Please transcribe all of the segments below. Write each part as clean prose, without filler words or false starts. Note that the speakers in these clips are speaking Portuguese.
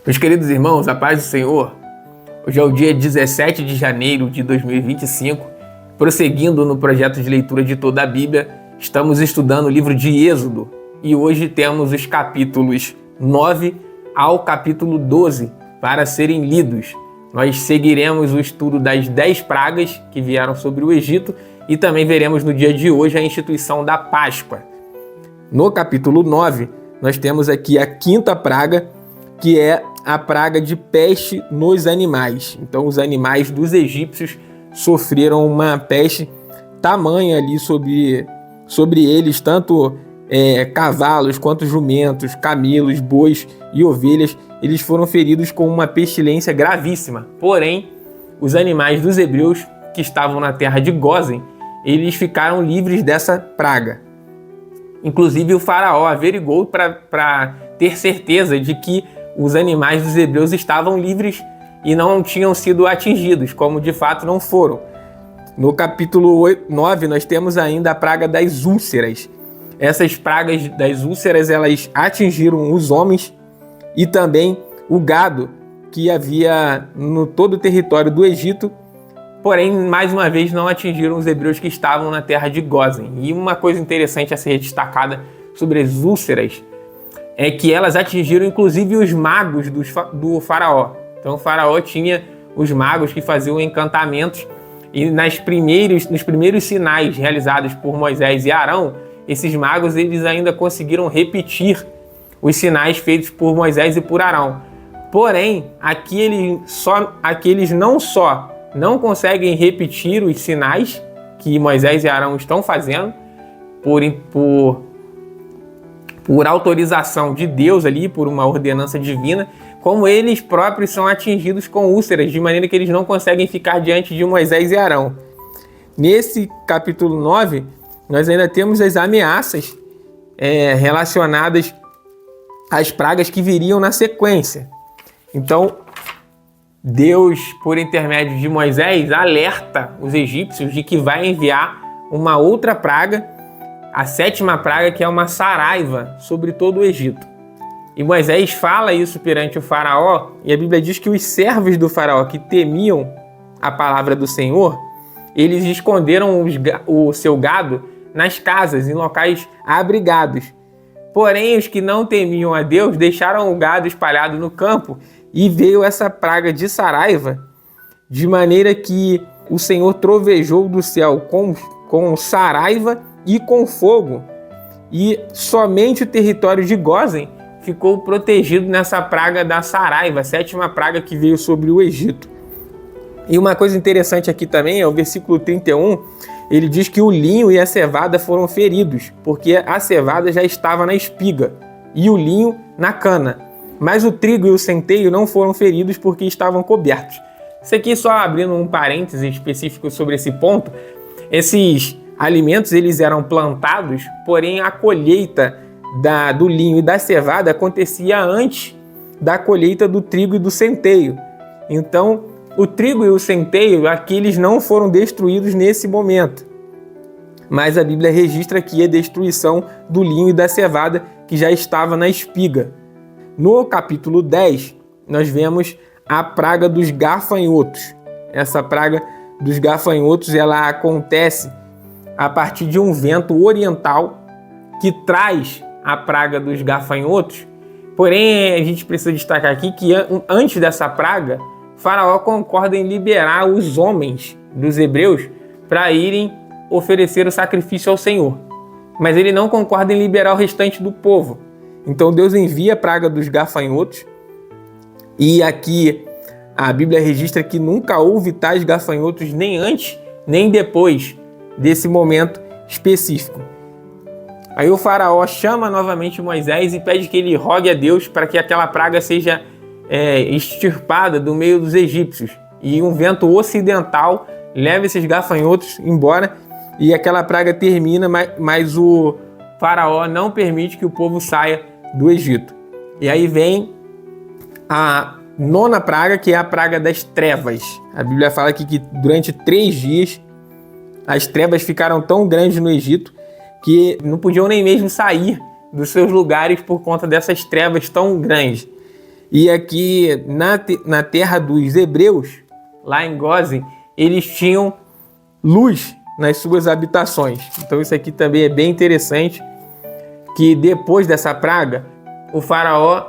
Meus queridos irmãos, a paz do Senhor. Hoje é o dia 17 de janeiro de 2025. Prosseguindo no projeto de leitura de toda a Bíblia, estamos estudando o livro de Êxodo e hoje temos os capítulos 9 ao capítulo 12 para serem lidos. Nós seguiremos o estudo das 10 pragas que vieram sobre o Egito e também veremos no dia de hoje a instituição da Páscoa. No capítulo 9, nós temos aqui a quinta praga, que é a praga de peste nos animais. Então, os animais dos egípcios sofreram uma peste tamanha ali sobre eles, tanto cavalos quanto jumentos, camelos, bois e ovelhas. Eles foram feridos com uma pestilência gravíssima. Porém, os animais dos hebreus que estavam na terra de Gósen, eles ficaram livres dessa praga. Inclusive, o faraó averigou para ter certeza de que os animais dos hebreus estavam livres e não tinham sido atingidos, como de fato não foram. No capítulo 9, nós temos ainda a praga das úlceras. Essas pragas das úlceras, elas atingiram os homens e também o gado que havia no todo o território do Egito, porém, mais uma vez, não atingiram os hebreus que estavam na terra de Gósen. E uma coisa interessante a ser destacada sobre as úlceras é que elas atingiram inclusive os magos do faraó. Então o faraó tinha os magos que faziam encantamentos e nos primeiros sinais realizados por Moisés e Arão, esses magos eles ainda conseguiram repetir os sinais feitos por Moisés e por Arão. Porém, aqui eles não só não conseguem repetir os sinais que Moisés e Arão estão fazendo por autorização de Deus ali, por uma ordenança divina, como eles próprios são atingidos com úlceras, de maneira que eles não conseguem ficar diante de Moisés e Arão. Nesse capítulo 9, nós ainda temos as ameaças relacionadas às pragas que viriam na sequência. Então, Deus, por intermédio de Moisés, alerta os egípcios de que vai enviar uma outra praga, a sétima praga, que é uma saraiva sobre todo o Egito. E Moisés fala isso perante o faraó, e a Bíblia diz que os servos do faraó que temiam a palavra do Senhor, eles esconderam o seu gado nas casas, em locais abrigados. Porém, os que não temiam a Deus deixaram o gado espalhado no campo e veio essa praga de saraiva, de maneira que o Senhor trovejou do céu com saraiva e com fogo, e somente o território de Gósen ficou protegido nessa praga da saraiva, a sétima praga que veio sobre o Egito. E uma coisa interessante aqui também é o versículo 31, ele diz que o linho e a cevada foram feridos, porque a cevada já estava na espiga e o linho na cana, mas o trigo e o centeio não foram feridos porque estavam cobertos. Isso aqui só abrindo um parêntese específico sobre esse ponto, esses alimentos eles eram plantados, porém a colheita do linho e da cevada acontecia antes da colheita do trigo e do centeio. Então, o trigo e o centeio, aqui eles não foram destruídos nesse momento. Mas a Bíblia registra aqui a destruição do linho e da cevada que já estava na espiga. No capítulo 10, nós vemos a praga dos gafanhotos. Essa praga dos gafanhotos, ela acontece a partir de um vento oriental que traz a praga dos gafanhotos. Porém, a gente precisa destacar aqui que antes dessa praga, Faraó concorda em liberar os homens dos hebreus para irem oferecer o sacrifício ao Senhor. Mas ele não concorda em liberar o restante do povo. Então Deus envia a praga dos gafanhotos, e aqui a Bíblia registra que nunca houve tais gafanhotos nem antes nem depois desse momento específico. Aí o faraó chama novamente Moisés e pede que ele rogue a Deus para que aquela praga seja extirpada do meio dos egípcios, e um vento ocidental leva esses gafanhotos embora e aquela praga termina, mas o faraó não permite que o povo saia do Egito. E aí vem a nona praga, que é a praga das trevas. A Bíblia fala aqui que durante 3 dias as trevas ficaram tão grandes no Egito que não podiam nem mesmo sair dos seus lugares por conta dessas trevas tão grandes. E aqui na terra dos hebreus, lá em Gósen, eles tinham luz nas suas habitações. Então isso aqui também é bem interessante, que depois dessa praga, o faraó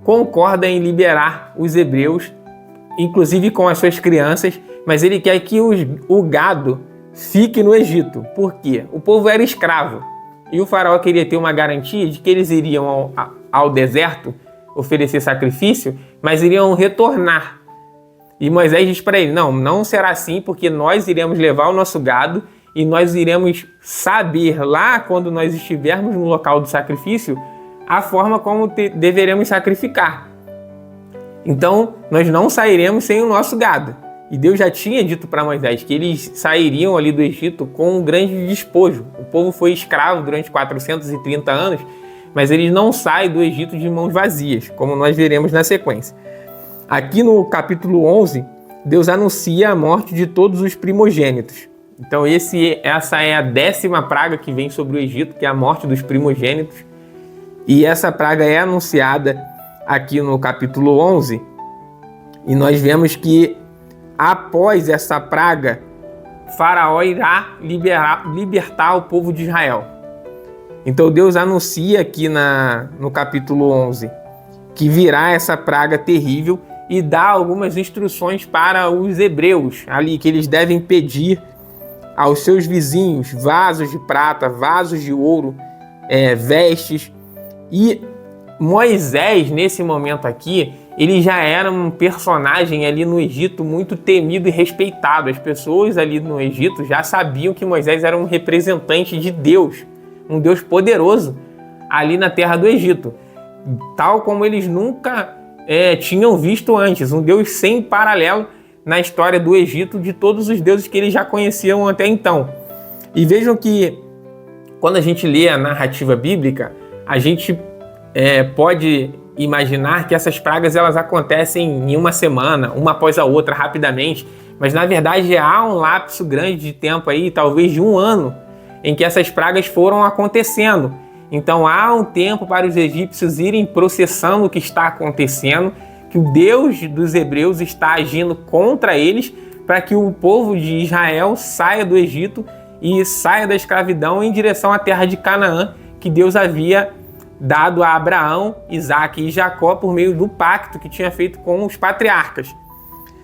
concorda em liberar os hebreus, inclusive com as suas crianças, mas ele quer que o gado fique no Egito. Por quê? O povo era escravo e o faraó queria ter uma garantia de que eles iriam ao deserto oferecer sacrifício, mas iriam retornar. E Moisés diz para ele, não será assim, porque nós iremos levar o nosso gado e nós iremos saber lá, quando nós estivermos no local do sacrifício, a forma como deveremos sacrificar. Então, nós não sairemos sem o nosso gado. E Deus já tinha dito para Moisés que eles sairiam ali do Egito com um grande despojo. O povo foi escravo durante 430 anos, mas eles não saem do Egito de mãos vazias, como nós veremos na sequência. Aqui no capítulo 11, Deus anuncia a morte de todos os primogênitos. Então essa é a 10ª praga que vem sobre o Egito, que é a morte dos primogênitos. E essa praga é anunciada aqui no capítulo 11. E nós vemos que após essa praga, Faraó irá libertar o povo de Israel. Então Deus anuncia aqui no capítulo 11 que virá essa praga terrível e dá algumas instruções para os hebreus ali, que eles devem pedir aos seus vizinhos vasos de prata, vasos de ouro, vestes. E Moisés, nesse momento aqui, ele já era um personagem ali no Egito muito temido e respeitado. As pessoas ali no Egito já sabiam que Moisés era um representante de Deus, um Deus poderoso ali na terra do Egito, tal como eles nunca tinham visto antes, um Deus sem paralelo na história do Egito, de todos os deuses que eles já conheciam até então. E vejam que quando a gente lê a narrativa bíblica, a gente pode imaginar que essas pragas elas acontecem em uma semana, uma após a outra, rapidamente, mas na verdade há um lapso grande de tempo aí, talvez de 1 ano, em que essas pragas foram acontecendo. Então há um tempo para os egípcios irem processando o que está acontecendo, que o Deus dos hebreus está agindo contra eles, para que o povo de Israel saia do Egito e saia da escravidão em direção à terra de Canaã, que Deus havia dado a Abraão, Isaque e Jacó por meio do pacto que tinha feito com os patriarcas.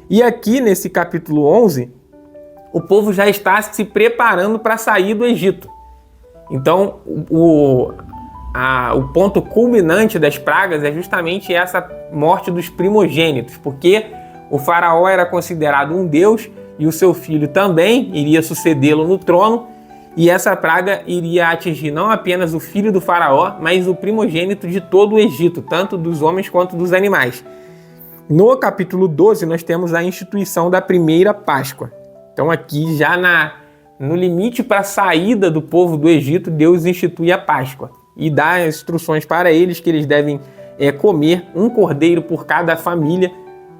E aqui nesse capítulo 11, o povo já está se preparando para sair do Egito. Então, o ponto culminante das pragas é justamente essa morte dos primogênitos, porque o faraó era considerado um deus e o seu filho também iria sucedê-lo no trono, e essa praga iria atingir não apenas o filho do faraó, mas o primogênito de todo o Egito, tanto dos homens quanto dos animais. No capítulo 12, nós temos a instituição da primeira Páscoa. Então aqui, já no limite para a saída do povo do Egito, Deus institui a Páscoa e dá instruções para eles que eles devem comer um cordeiro por cada família.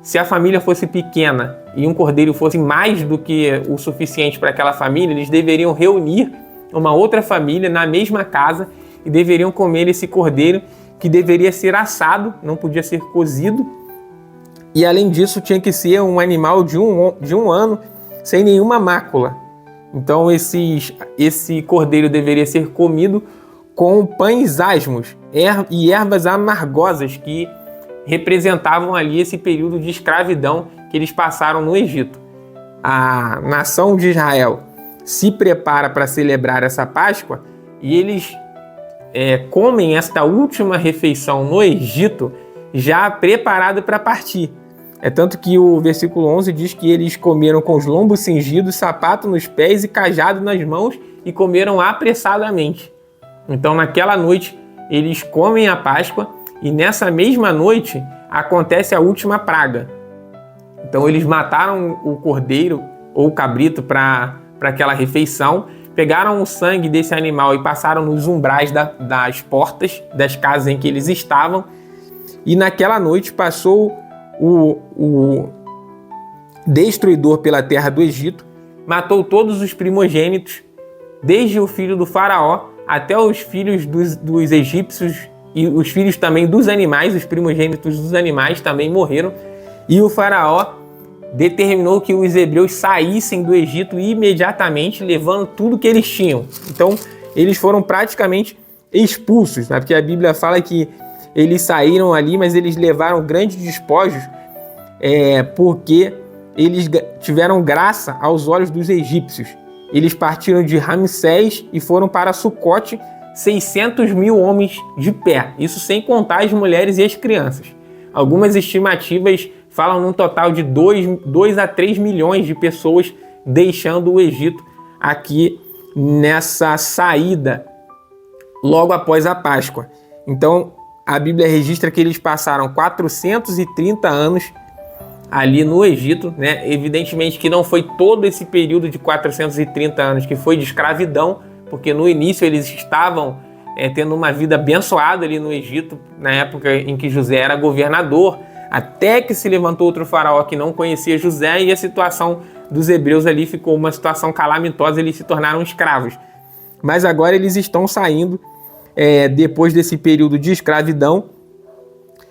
Se a família fosse pequena e um cordeiro fosse mais do que o suficiente para aquela família, eles deveriam reunir uma outra família na mesma casa e deveriam comer esse cordeiro, que deveria ser assado, não podia ser cozido. E além disso, tinha que ser um animal de um ano, sem nenhuma mácula. Então esse cordeiro deveria ser comido com pães asmos e ervas amargosas, que representavam ali esse período de escravidão que eles passaram no Egito. A nação de Israel se prepara para celebrar essa Páscoa e eles comem esta última refeição no Egito já preparado para partir. Tanto que o versículo 11 diz que eles comeram com os lombos cingidos, sapato nos pés e cajado nas mãos, e comeram apressadamente. Então naquela noite eles comem a Páscoa, e nessa mesma noite acontece a última praga. Então eles mataram o cordeiro ou o cabrito para aquela refeição, pegaram o sangue desse animal e passaram nos umbrais das portas das casas em que eles estavam, e naquela noite passou o destruidor pela terra do Egito, matou todos os primogênitos, desde o filho do faraó até os filhos dos egípcios e os filhos também dos animais, os primogênitos dos animais também morreram. E o faraó determinou que os hebreus saíssem do Egito imediatamente, levando tudo que eles tinham. Então, eles foram praticamente expulsos, né? Porque a Bíblia fala que eles saíram ali, mas eles levaram grandes despojos, porque eles tiveram graça aos olhos dos egípcios. Eles partiram de Ramsés e foram para Sucote, 600 mil homens de pé. Isso sem contar as mulheres e as crianças. Algumas estimativas falam num total de 2 a 3 milhões de pessoas deixando o Egito aqui nessa saída logo após a Páscoa. Então, a Bíblia registra que eles passaram 430 anos ali no Egito, né? Evidentemente que não foi todo esse período de 430 anos que foi de escravidão, porque no início eles estavam tendo uma vida abençoada ali no Egito, na época em que José era governador, até que se levantou outro faraó que não conhecia José e a situação dos hebreus ali ficou uma situação calamitosa, eles se tornaram escravos. Mas agora eles estão saindo depois desse período de escravidão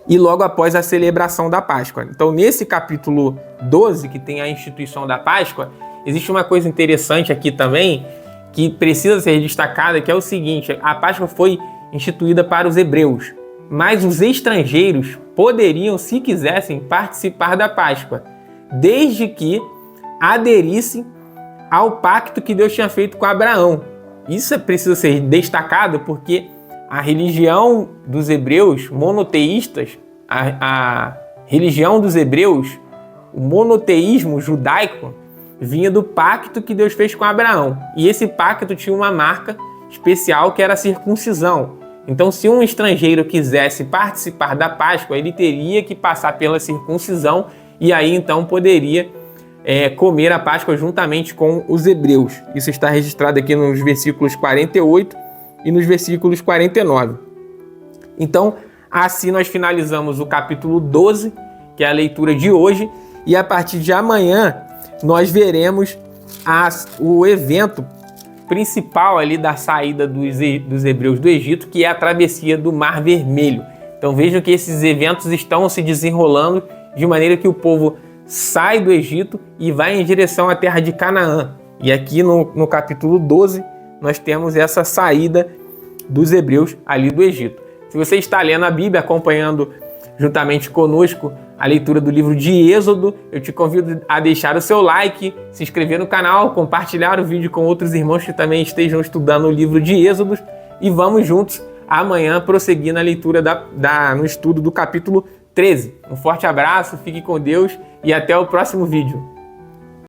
e logo após a celebração da Páscoa. Então, nesse capítulo 12, que tem a instituição da Páscoa, existe uma coisa interessante aqui também, que precisa ser destacada, que é o seguinte: a Páscoa foi instituída para os hebreus, mas os estrangeiros poderiam, se quisessem, participar da Páscoa, desde que aderissem ao pacto que Deus tinha feito com Abraão. Isso precisa ser destacado porque a religião dos hebreus monoteístas, a religião dos hebreus, o monoteísmo judaico, vinha do pacto que Deus fez com Abraão. E esse pacto tinha uma marca especial que era a circuncisão. Então, se um estrangeiro quisesse participar da Páscoa, ele teria que passar pela circuncisão e aí então poderia comer a Páscoa juntamente com os hebreus. Isso está registrado aqui nos versículos 48 e nos versículos 49. Então, assim nós finalizamos o capítulo 12, que é a leitura de hoje, e a partir de amanhã nós veremos o evento principal ali da saída dos hebreus do Egito, que é a travessia do Mar Vermelho. Então vejam que esses eventos estão se desenrolando de maneira que o povo sai do Egito e vai em direção à terra de Canaã. E aqui no capítulo 12 nós temos essa saída dos hebreus ali do Egito. Se você está lendo a Bíblia, acompanhando juntamente conosco a leitura do livro de Êxodo, eu te convido a deixar o seu like, se inscrever no canal, compartilhar o vídeo com outros irmãos que também estejam estudando o livro de Êxodo e vamos juntos amanhã prosseguir na leitura no estudo do capítulo 13. Um forte abraço, fique com Deus e até o próximo vídeo.